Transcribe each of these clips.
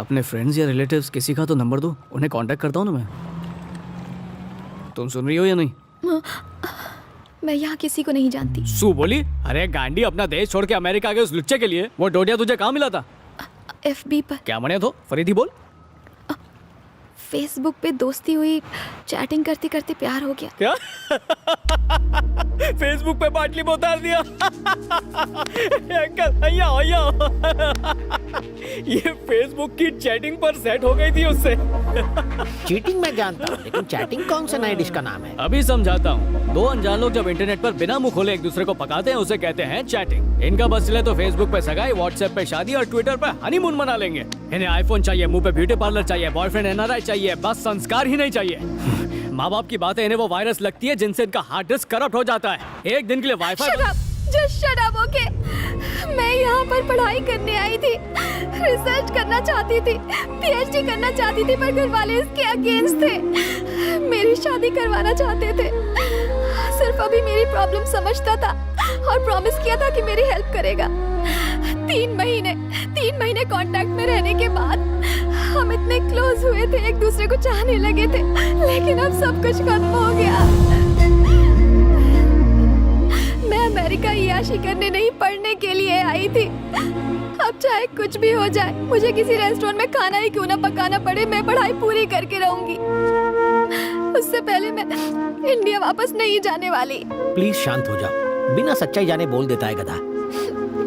अपने फ्रेंड्स या रिलेटिव्स किसी का तो नंबर दो, उन्हें कांटेक्ट करता हूँ ना मैं। तुम सुन रही हो या नहीं? मैं यहाँ किसी को नहीं जानती। सू बोली, अरे गांडी, अपना देश छोड़ के अमेरिका गए उस लुच्चे के लिए। वो डोडिया तुझे कहाँ मिला था? FB पर। क्या बने तो फरीदी बोल। फेसबुक पे दोस्ती हुई, चैटिंग करते करते प्यार हो गया। क्या? फेसबुक पे बाटली में उतार दिया। अंकल ये फेसबुक की चैटिंग पर सेट हो गई थी उससे। चीटिंग मैं जानता हूँ, लेकिन चैटिंग कौन से नए डिश का नाम है? अभी समझाता हूँ। दो अनजान लोग जब इंटरनेट पर बिना मुंह खोले एक दूसरे को पकाते हैं, उसे कहते हैं चैटिंग। इनका बस चले तो फेसबुक पे सगाई, व्हाट्सएप पे शादी और ट्विटर पे हनीमून मना लेंगे। इन्हें आईफोन चाहिए, मुंह पे ब्यूटी पार्लर चाहिए, बॉयफ्रेंड NRI चाहिए, बस संस्कार ही नहीं चाहिए। माँ बाप की बातें इन्हें वो वायरस लगती है जिनसे इनका हार्ड डिस्क करप्ट हो जाता है। एक दिन के लिए वाईफाई शट अप, ओके। मैं यहाँ पर पढ़ाई करने आई थी, रिसर्च करना चाहती थी, PhD करना चाहती थी, पर घर वाले इसके अगेंस्ट थे। मेरी शादी करवाना चाहते थे। सिर्फ अभी मेरी प्रॉब्लम समझता था और प्रॉमिस किया था कि मेरी हेल्प करेगा। 3 महीने कांटेक्ट में रहने के बाद हम इतने क्लोज हुए थे, एक दूसरे को चाहने लगे थे, लेकिन अब सब कुछ खत्म हो गया। मैं अमेरिका याशी करने नहीं, पढ़ने के लिए आई थी। अब चाहे कुछ भी हो जाए, मुझे किसी रेस्टोरेंट में खाना ही क्यों ना पकाना पड़े, मैं पढ़ाई पूरी करके रहूंगी। उससे पहले मैं इंडिया वापस नहीं जाने वाली। प्लीज शांत हो जाओ, बिना सच्चाई जाने बोल देता है गधा।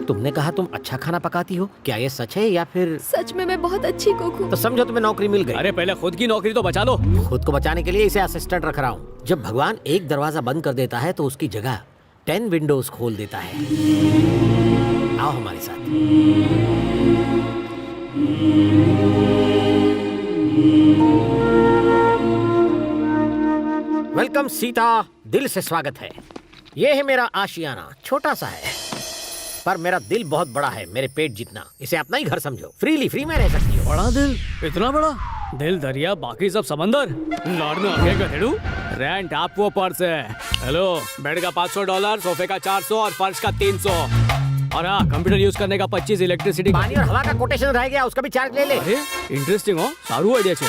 तुमने कहा तुम अच्छा खाना पकाती हो, क्या ये सच है या फिर? सच में मैं बहुत अच्छी कुक हूँ। तो समझो तुम्हें नौकरी मिल गई। अरे पहले खुद की नौकरी तो बचा लो। खुद को बचाने के लिए इसे असिस्टेंट रख रहा हूँ। जब भगवान एक दरवाजा बंद कर देता है तो उसकी जगह 10 विंडोज खोल देता है। आओ हमारे साथ। वेलकम सीता, दिल से स्वागत है। ये है मेरा आशियाना, छोटा सा है पर मेरा दिल बहुत बड़ा है, मेरे पेट जितना। इसे अपना ही घर समझो, फ्री में रह सकती हो। बड़ा दिल, इतना बड़ा दिल, दरिया बाकी सब समंदर। लॉर्ड में आगे गधेड़ू, रेंट आप वो पर्स है। हेलो, बेड का $500, सोफे का 400 और फर्श का 300। और हाँ, कंप्यूटर यूज करने का 25, इलेक्ट्रिसिटी पानी और हवा का कोटेशन रह गया, उसका भी चार्ज ले ले। अरे इंटरेस्टिंग हो, सारू आइडिया छे।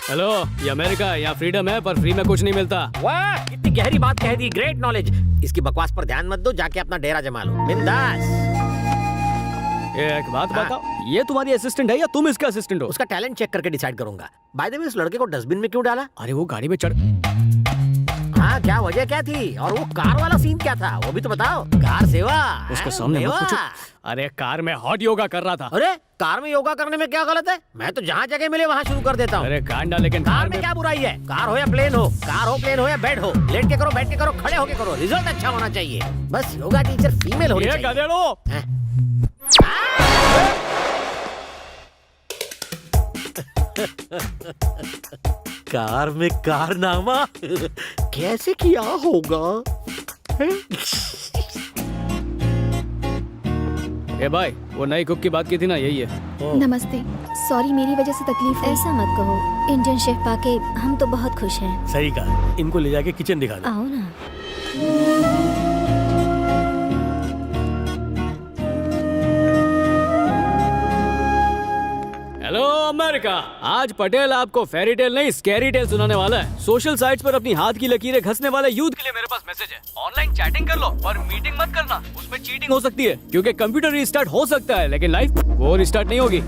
हेलो, ये अमेरिका है, यहाँ फ्रीडम है पर फ्री में कुछ नहीं मिलता। वाह, कितनी गहरी बात कह दी, ग्रेट नॉलेज। इसकी बकवास पर ध्यान मत दो, जाके अपना डेरा जमा लो, बिंदास। एक बात बताओ, ये तुम्हारी असिस्टेंट है या तुम इसका असिस्टेंट हो? उसका टैलेंट चेक करके डिसाइड करूंगा। बाय द वे, इस लड़के को डस्टबिन में क्यों डाला? अरे वो गाड़ी में चढ़। हाँ, क्या वजह क्या थी? और वो कार वाला सीन क्या था, वो भी तो बताओ। कार सेवा उसके सामने मत पूछो। अरे कार में हॉट योगा कर रहा था। अरे कार में योगा करने में क्या गलत है? मैं तो जहाँ जगह मिले वहाँ शुरू कर देता हूँ। अरे गांडा, लेकिन कार में क्या बुराई है? कार हो या प्लेन हो, कार हो प्लेन हो या बेड हो, लेट के करो, बैठ के करो, खड़े होके करो, रिजल्ट अच्छा होना चाहिए। बस योगा टीचर फीमेल होनी चाहिए। गधेड़ो। कार में कारनामा कैसे किया होगा? ए भाई, वो नई कुक की बात की थी ना, यही है। नमस्ते, सॉरी मेरी वजह से तकलीफ है। ऐसा मत कहो, इंडियन शेफ पाके हम तो बहुत खुश हैं। सही कहा, इनको ले जाके किचन दिखा दो। आओ ना। हेलो अमेरिका, आज पटेल आपको फेरी टेल नहीं स्कैरी टेल सुनाने वाला है। सोशल साइट्स पर अपनी हाथ की लकीरें घसने वाले यूथ के लिए मेरे पास मैसेज है। ऑनलाइन चैटिंग कर लो पर मीटिंग मत करना, उसमें चीटिंग हो सकती है। क्योंकि कंप्यूटर रिस्टार्ट हो सकता है लेकिन लाइफ वो रिस्टार्ट नहीं होगी।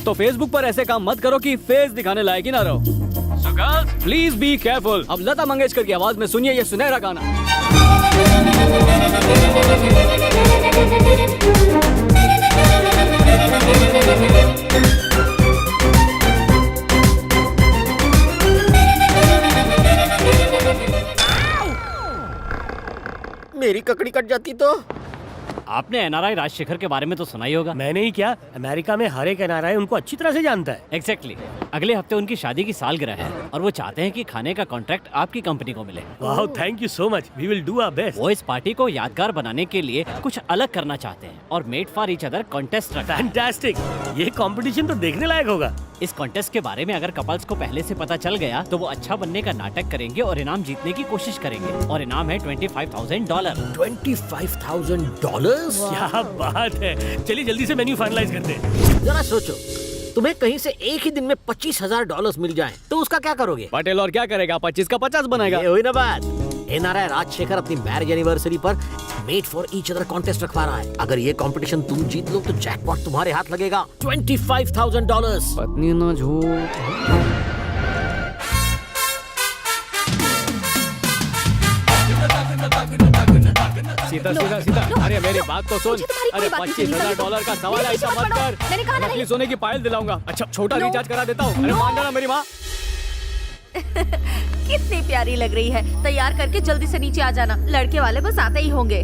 तो फेसबुक पर ऐसे काम मत करो कि फेस दिखाने लायक ही ना रहो। So girls, please be careful. अब लता मंगेशकर की आवाज में सुनिए ये सुनहरा गाना। मेरी ककड़ी कट जाती तो। आपने NRI राजशेखर के बारे में तो सुना ही होगा। मैंने ही क्या, अमेरिका में हर एक NRI उनको अच्छी तरह से जानता है। एग्जैक्टली। अगले हफ्ते उनकी शादी की सालगिरह है और वो चाहते हैं कि खाने का कॉन्ट्रैक्ट आपकी कंपनी को मिले। वाह, thank you so much, we will do our best. वो इस पार्टी को यादगार बनाने के लिए कुछ अलग करना चाहते हैं और made for each other contest रखा है। फैंटास्टिक, ये कंपटीशन तो देखने लायक होगा। इस कॉन्टेस्ट के बारे में अगर कपल्स को पहले से पता चल गया तो वो अच्छा बनने का नाटक करेंगे और इनाम जीतने की कोशिश करेंगे। और इनाम है $25,000। $25,000? क्या बात है, चलिए जल्दी से मेन्यू फाइनलाइज करते हैं। जरा सोचो, तुम्हें कहीं से एक ही दिन में $25,000 मिल जाएं, तो उसका क्या करोगे? पटेल और क्या करेगा, 25 का 50 बनाएगा। ये हुई ना बात। एनआरआई राजशेखर अपनी मैरिज एनिवर्सरी पर made for each other contest रखवा रहा है। अगर ये कंपटीशन तुम जीत लो तो जैकपॉट तुम्हारे हाथ लगेगा $25,000। पत्नी ना झूठ। सीता सीता सीता, अरे मेरी बात तो सुन। मुझे तुम्हारी कोई अरे बात नहीं सुननी, $25,000 का सवाल है, मेरी ऐसा बात मत पढ़ो। कर। मैंने कहा ना नकली नहीं। सोने की पायल दिलाऊंगा। अच्छा छोटा No. रिचार्ज करा देता हूँ। अरे No. मान जाना मेरी माँ। कितनी प्यारी लग रही है। तैयार करके जल्दी से नीचे आ जाना, लड़के वाले बस आते ही होंगे।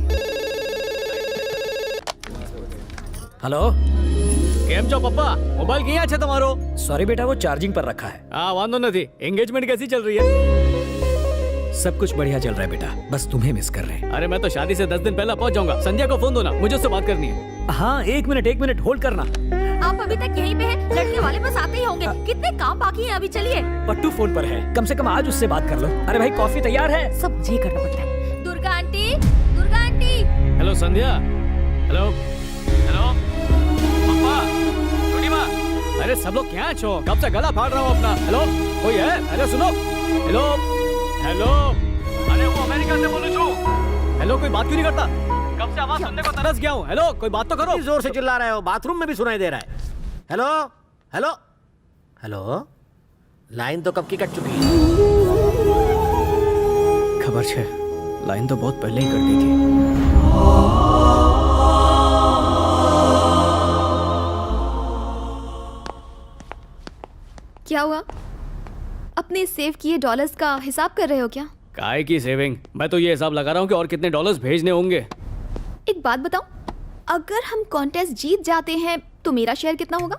हेलो, કેમ છો પપ્પા? મોબાઈલ ક્યાં છે તમારો? सॉरी बेटा, वो चार्जिंग पर रखा है। हाँ वांधो નથી। एंगेजमेंट कैसी चल रही है? सब कुछ बढ़िया चल रहा है बेटा, बस तुम्हें मिस कर रहे हैं। अरे मैं तो शादी से 10 दिन पहले पहुंच जाऊंगा। संध्या को फोन दो ना, मुझे उससे बात करनी है। हाँ, एक मिनट होल्ड करना। आप अभी तक यहीं पे हैं? लड़के वाले बस आते ही होंगे। कितने काम बाकी हैं अभी, चलिए। पट्टू फोन पर है, कम से कम आज उससे बात कर लो। अरे भाई कॉफी तैयार है। सब मुझे करना पड़ता है। Durga aunty, Durga aunty. Hello Sandhya. Hello hello papa, छोटी माँ। अरे सब लोग क्या छो? कब से गला फाड़ रहा हूँ अपना। हेलो कोई है? अरे सुनो। हेलो हेलो, अरे वो अमेरिका से बोलूं छू। हेलो कोई बात क्यों नहीं करता? कब से आवाज सुनने को तरस गया हूँ। हेलो कोई बात तो करो। इतनी जोर से चिल्ला रहे हो, बाथरूम में भी सुनाई दे रहा है। हेलो हेलो हेलो, लाइन तो कब की कट चुकी है। खबर छे, लाइन तो बहुत पहले ही कर दी थी। क्या हुआ? अपने सेव किए डॉलर्स का हिसाब कर रहे हो क्या? काय की सेविंग? मैं तो ये हिसाब लगा रहा हूँ कि और कितने डॉलर्स भेजने होंगे। एक बात बताओ, अगर हम कॉन्टेस्ट जीत जाते हैं तो मेरा शेयर कितना होगा?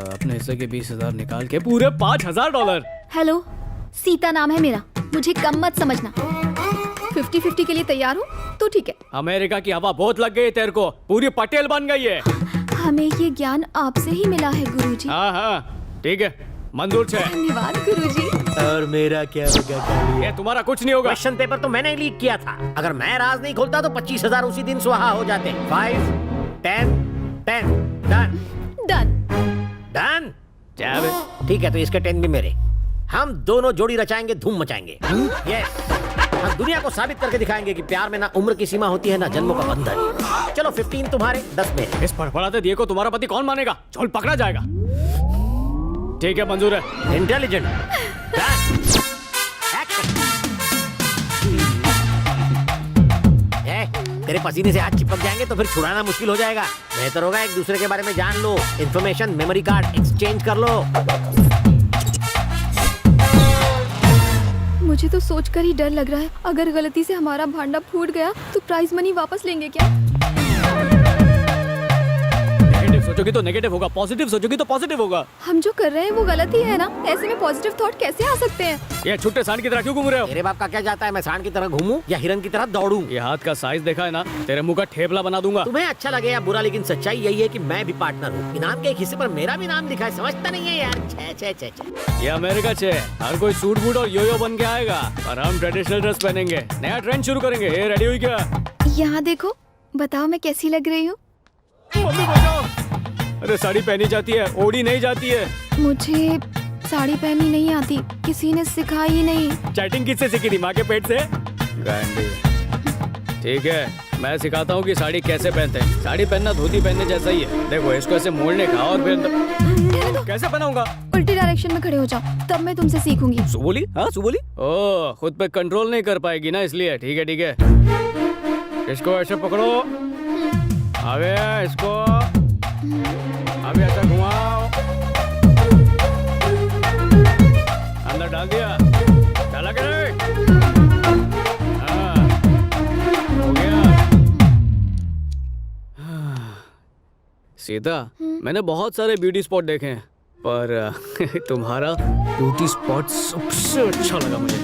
अपने हिस्से के 20,000 निकाल के पूरे $5,000। हेलो, सीता नाम है मेरा, मुझे कम मत समझना। 50-50 के लिए तैयार हो तो ठीक है। अमेरिका की हवा बहुत लग गई तेरे को, पूरी पटेल बन गई है। हमें ये ज्ञान आपसे ही मिला है गुरुजी। हाँ हाँ ठीक है, मंजूर छे। धन्यवाद गुरुजी। और मेरा क्या होगा? ये तुम्हारा कुछ नहीं होगा। क्वेश्चन पेपर तो मैंने लीक किया था। अगर मैं राज नहीं खोलता तो 25,000 उसी दिन स्वाहा हो जाते। 5 10 10 डन डन। डन। क्या बे? ठीक है, तो इसके 10 भी मेरे। हम दोनों जोड़ी रचाएंगे, धूम मचाएंगे। यस, हम दुनिया को साबित करके दिखाएंगे कि प्यार में ना उम्र की सीमा होती है ना जन्मों का बंधन। चलो 15 तुम्हारे, 10 मेरे। इस फड़फड़ाते दिए को तुम्हारा पति कौन मानेगा? चोल पकड़ा जाएगा। ठीक है मंजूर है। इंटेलिजेंट। तेरे पसीने से हाथ चिपक जाएंगे तो फिर छुड़ाना मुश्किल हो जाएगा। बेहतर होगा एक दूसरे के बारे में जान लो, इंफॉर्मेशन मेमोरी कार्ड एक्सचेंज कर लो। मुझे तो सोचकर ही डर लग रहा है, अगर गलती से हमारा भांडा फूट गया तो प्राइज मनी वापस लेंगे क्या? नेगेटिव सोचोगी तो नेगेटिव होगा, पॉजिटिव सोचोगी तो पॉजिटिव होगा। हम जो कर रहे हैं वो गलत ही है ना, ऐसे में पॉजिटिव थॉट कैसे आ सकते हैं? ये छुट्टे सांड की तरह क्यों घूम रहे हो? तेरे बाप का क्या जाता है मैं सांड की तरह घूमूं या हिरन की तरह दौड़ूं? ये हाथ का साइज देखा है ना, तेरे मुंह का ठेपला बना दूंगा। तुम्हें अच्छा लगे या बुरा, लेकिन सच्चाई यही है कि मैं भी पार्टनर हूँ। इनाम के एक हिस्से पर मेरा भी नाम लिखा है, समझता नहीं है यार। छे छे छे छे। ये अमेरिका छे, हर कोई सूट बूट और योयो बन के आएगा और हम ट्रेडिशनल ड्रेस पहनेंगे, नया ट्रेंड शुरू करेंगे। ये रेडी हुई क्या? यहाँ देखो, बताओ मैं कैसी लग रही हूँ? मम्मी बचाओ। अरे साड़ी पहनी जाती है, ओढ़ी नहीं जाती है। मुझे साड़ी पहननी नहीं आती, किसी ने सिखाई ही नहीं। चैटिंग किससे सीखी थी? माँ के पेट से? गांडी। ठीक है, मैं सिखाता हूँ कि साड़ी कैसे पहनते हैं। साड़ी पहनना धोती पहनने जैसा ही है। देखो इसको ऐसे मोड़ने का और फिर रहने दो। कैसे पहनाऊंगा? उल्टी डायरेक्शन में खड़े हो जाओ, तब मैं तुमसे सीखूंगी। सुबोली? हाँ सुबोली। ओ, खुद पे कंट्रोल नहीं कर पाएगी ना, इसलिए। ठीक है ठीक है, इसको ऐसे पकड़ो, आगे इसको अभी ऐसा घुमाओ, अंदर डाल दिया, डाला के नहीं? हाँ, हो गया। सीता, मैंने बहुत सारे ब्यूटी स्पॉट देखे हैं, पर तुम्हारा ब्यूटी स्पॉट सबसे अच्छा लगा मुझे।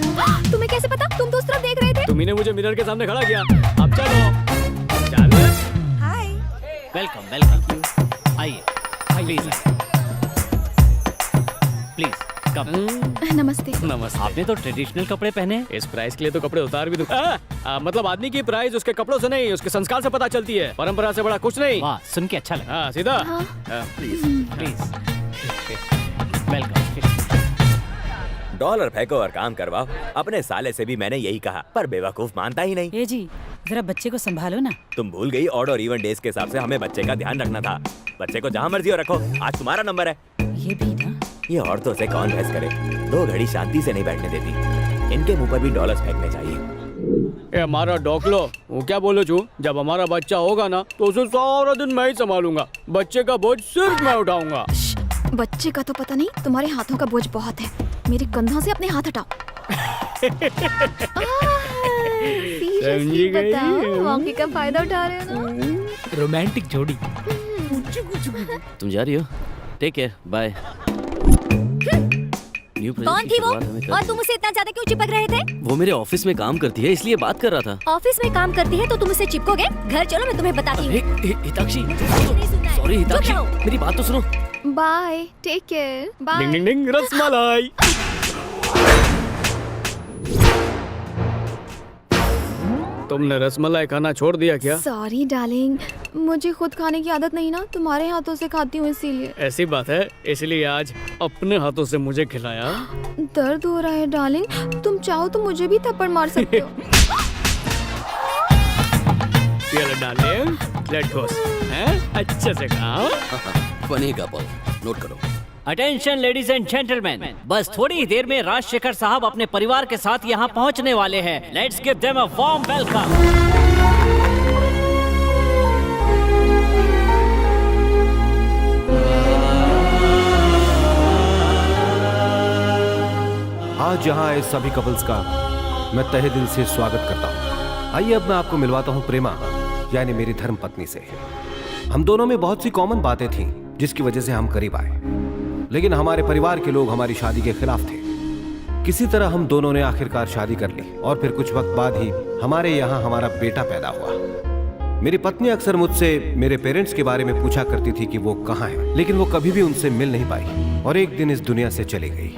तुम्हें कैसे पता? तुम तो उस तरफ देख रहे थे। तुम्ही ने मुझे मिरर के सामने खड़ा किया। अब चलो, चलो। हाय। वेलकम वेलकम, आइए प्लीज प्लीज कम। नमस्ते। नमस्ते। आपने तो ट्रेडिशनल कपड़े पहने हैं। इस प्राइस के लिए तो कपड़े उतार भी दूं। मतलब आदमी की प्राइस उसके कपड़ों से नहीं, उसके संस्कार से पता चलती है। परंपरा से बड़ा कुछ नहीं। वाह, सुन के अच्छा लगा। हाँ सीधा। हाँ। Please please welcome. डॉलर फेंको और काम करवाओ। अपने साले से भी मैंने यही कहा, पर बेवकूफ मानता ही नहीं। ए जी, जरा बच्चे को संभालो ना। तुम भूल गई ऑड और इवन डेज के हिसाब से हमें बच्चे का ध्यान रखना था। बच्चे को जहाँ मर्जी हो रखो, आज तुम्हारा नंबर है। ये भी ना। ये औरतों से कौन बहस करे, 2 घड़ी शांति से नहीं बैठने देती। इनके मुंह पर भी डॉलर्स फेंकने चाहिए। ए हमारा डॉकलो, वो क्या बोलो छू, जब हमारा बच्चा होगा ना तो उसे सारा दिन मैं ही संभालूंगा। बच्चे का बोझ सिर्फ मैं उठाऊंगा। बच्चे का तो पता नहीं, तुम्हारे हाथों का बोझ बहुत है। मेरे कंधों से अपने हाथ हटाओ। समझी गई? बताओ, मौके का फायदा उठा रहे हो ना? रोमांटिक जोड़ी। तुम जा रही हो? Take care, bye. कौन थी वो और तुम उसे इतना ज्यादा क्यों चिपक रहे थे? वो मेरे ऑफिस में काम करती है, इसलिए बात कर रहा था। ऑफिस में काम करती है तो तुम उसे चिपकोगे? घर चलो, मैं तुम्हें बताती हूँ। हिताक्षी, नहीं सुनना है। सॉरी हिताक्षी, चुप रहो। मेरी बात तो सुनो। Bye, take care, bye. Ding ding ding, rasmalai. तुमने रसमलाई खाना छोड़ दिया क्या? सॉरी डार्लिंग, मुझे खुद खाने की आदत नहीं ना, तुम्हारे हाथों से खाती हूँ इसीलिए। ऐसी बात है, इसलिए आज अपने हाथों से मुझे खिलाया। दर्द हो रहा है डार्लिंग, तुम चाहो तो मुझे भी थप्पड़ मार सकते हो। चलो डार्लिंग, लेट्स गो। हैं? अच्छे से खाओ। फनी कपल, नोट करो। अटेंशन लेडीज एंड जेंटलमैन, बस थोड़ी ही देर में राजशेखर साहब अपने परिवार के साथ यहाँ पहुँचने वाले हैं। Let's give them a warm welcome. आज यहाँ आए सभी कपल्स का मैं तहे दिल से स्वागत करता हूँ। आइए अब मैं आपको मिलवाता हूँ प्रेमा, यानी मेरी धर्म पत्नी से। हम दोनों में बहुत सी कॉमन बातें थीं जिसकी वजह से हम करीब आए, लेकिन हमारे परिवार के लोग हमारी शादी के खिलाफ थे। किसी तरह हम दोनों ने आखिरकार शादी कर ली और फिर कुछ वक्त बाद ही हमारे यहाँ हमारा बेटा पैदा हुआ। मेरी पत्नी अक्सर मुझसे मेरे पेरेंट्स के बारे में पूछा करती थी कि वो कहाँ हैं, लेकिन वो कभी भी उनसे मिल नहीं पाई और एक दिन इस दुनिया से चली गई।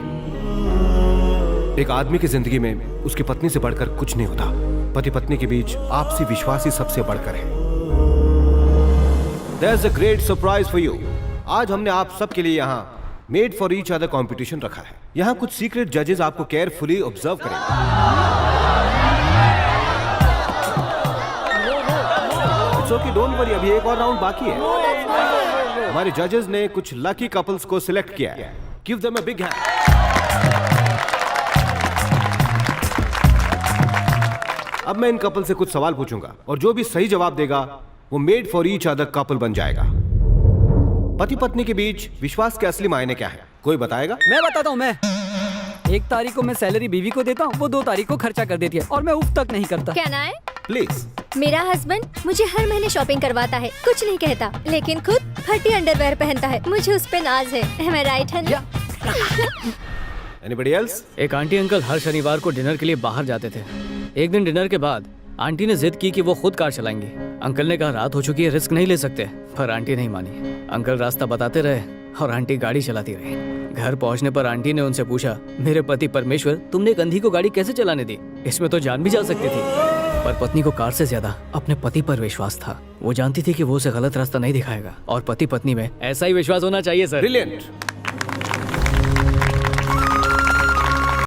एक आदमी की जिंदगी में उसकी पत्नी से बढ़कर कुछ नहीं होता। पति पत्नी के बीच आपसी विश्वास ही सबसे बढ़कर है। There's a great surprise for you. आज हमने आप सबके लिए यहाँ made for each other competition रखा है। यहाँ कुछ सीक्रेट जजेस आपको केयरफुली ऑब्जर्व करेंगे। It's okay, don't worry, अभी एक और राउंड बाकी है। हमारे जजेस ने कुछ लकी कपल्स को सिलेक्ट किया है। Give them a big hand. अब मैं इन कपल से कुछ सवाल पूछूंगा और जो भी सही जवाब देगा वो made for each other couple बन जाएगा। पति पत्नी के बीच विश्वास के असली मायने क्या है, कोई बताएगा? मैं बताता हूँ। मैं 1 तारीख को मैं सैलरी बीवी को देता हूँ, वो 2 तारीख को खर्चा कर देती है और मैं उफ तक नहीं करता। क्या ना है? प्लीज। मेरा हस्बैंड मुझे हर महीने शॉपिंग करवाता है, कुछ नहीं कहता, लेकिन खुद फटी अंडरवेयर पहनता है। मुझे उस पे नाज है। Am I right, honey? Anybody else? एक आंटी अंकल हर शनिवार को डिनर के लिए बाहर जाते थे। एक दिन डिनर के बाद आंटी ने जिद की कि वो खुद कार चलाएंगी। अंकल ने कहा रात हो चुकी है, रिस्क नहीं ले सकते, पर आंटी नहीं मानी। अंकल रास्ता बताते रहे और आंटी गाड़ी चलाती रही। घर पहुंचने पर आंटी ने उनसे पूछा, मेरे पति परमेश्वर, तुमने एक अंधी को गाड़ी कैसे चलाने दी? इसमें तो जान भी जा सकती थी। पर पत्नी को कार से ज्यादा अपने पति पर विश्वास था। वो जानती थी कि वो उसे गलत रास्ता नहीं दिखाएगा और पति पत्नी में ऐसा ही विश्वास होना चाहिए सर। ब्रिलियंट।